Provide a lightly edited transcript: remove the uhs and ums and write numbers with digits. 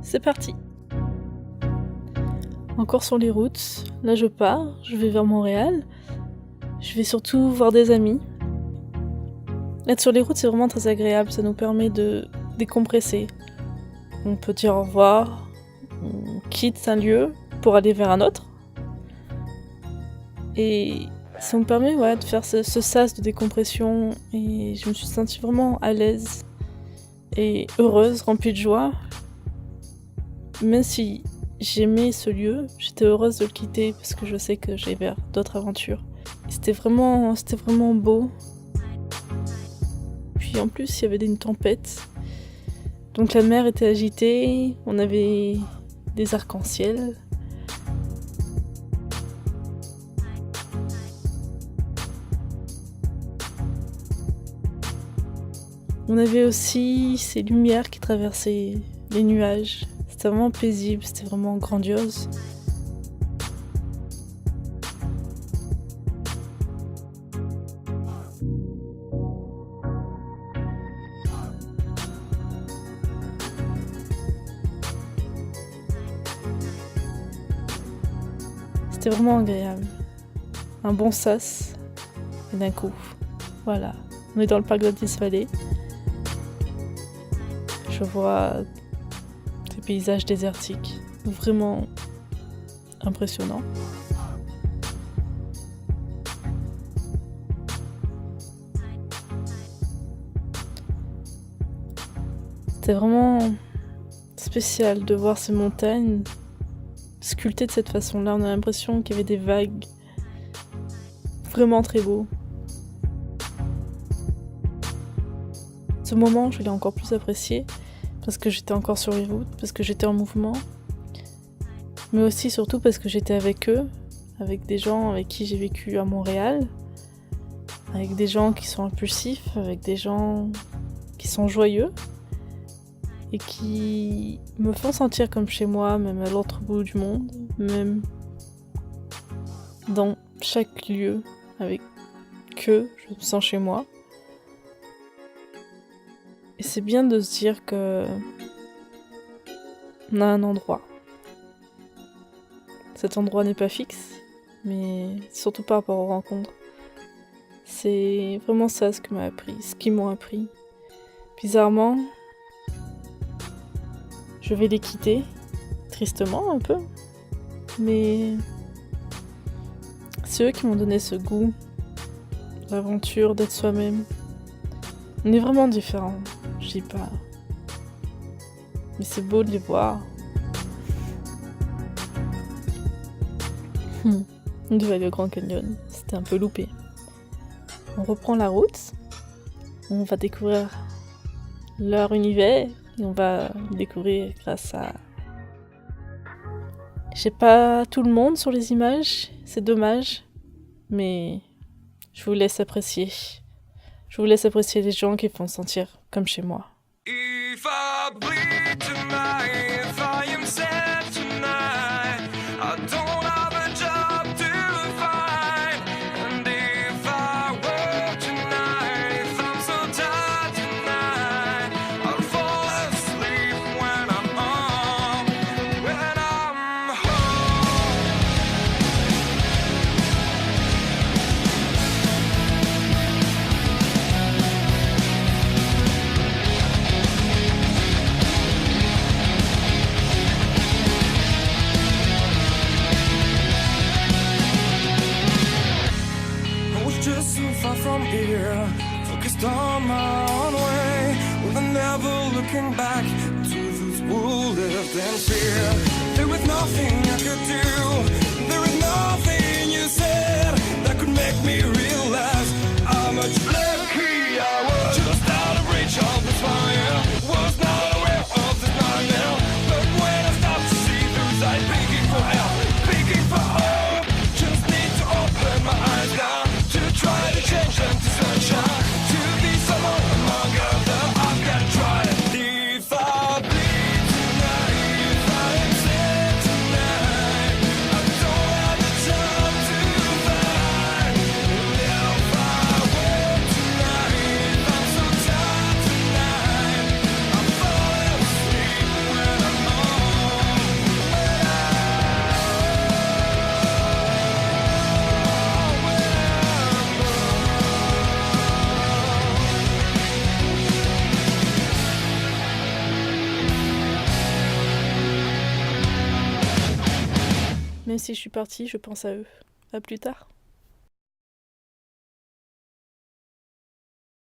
c'est parti. Encore sur les routes, là je pars, je vais vers Montréal. Je vais surtout voir des amis. Être sur les routes, c'est vraiment très agréable, ça nous permet de décompresser. On peut dire au revoir, on quitte un lieu pour aller vers un autre. Et ça me permet de faire ce sas de décompression et je me suis sentie vraiment à l'aise et heureuse, remplie de joie. Même si j'aimais ce lieu, j'étais heureuse de le quitter parce que je sais que j'ai vers d'autres aventures. Et c'était vraiment beau. Puis en plus, il y avait une tempête. Donc la mer était agitée, on avait des arcs-en-ciel. On avait aussi ces lumières qui traversaient les nuages. C'était vraiment paisible, c'était vraiment grandiose. C'était vraiment agréable. Un bon sas, et d'un coup, voilà, on est dans le parc d'Addis Valley. Je vois des paysages désertiques, vraiment impressionnants. C'était vraiment spécial de voir ces montagnes sculptées de cette façon-là. On a l'impression qu'il y avait des vagues. Vraiment très beau. Ce moment, je l'ai encore plus apprécié parce que j'étais encore sur les routes, parce que j'étais en mouvement, mais aussi surtout parce que j'étais avec eux, avec des gens avec qui j'ai vécu à Montréal, avec des gens qui sont impulsifs, avec des gens qui sont joyeux et qui me font sentir comme chez moi, même à l'autre bout du monde, même dans chaque lieu avec eux, je me sens chez moi. Et c'est bien de se dire que on a un endroit. Cet endroit n'est pas fixe, mais surtout par rapport aux rencontres. C'est vraiment ça ce qu'ils m'ont appris. Bizarrement, je vais les quitter, tristement un peu, mais c'est eux qui m'ont donné ce goût, l'aventure d'être soi-même. On est vraiment différents, je dis pas. Mais c'est beau de les voir. On devait aller au Grand Canyon, c'était un peu loupé. On reprend la route, on va découvrir leur univers et on va le découvrir grâce à... J'ai pas tout le monde sur les images, c'est dommage, mais je vous laisse apprécier. Je vous laisse apprécier les gens qui font sentir comme chez moi. If I bleed tonight, if I am sad tonight, I don't have a job to find. And if I work tonight, if I'm so tired tonight, I'll fall asleep when I'm home, when I'm home. Just so far from here, focused on my own way, with never looking back to those who lived in fear. There was nothing I could do, there was nothing you said that could make me realize how much lucky I was. Just out of reach of the fire, was not aware of this nightmare, but when I stopped to see those eyes begging for help, begging for hope, just need to open my eyes now. Try to change them to sunshine, to be someone among others. I've got to try it. If I bleed tonight, if I am sad tonight, I don't have the time. Même si je suis partie, je pense à eux. À plus tard.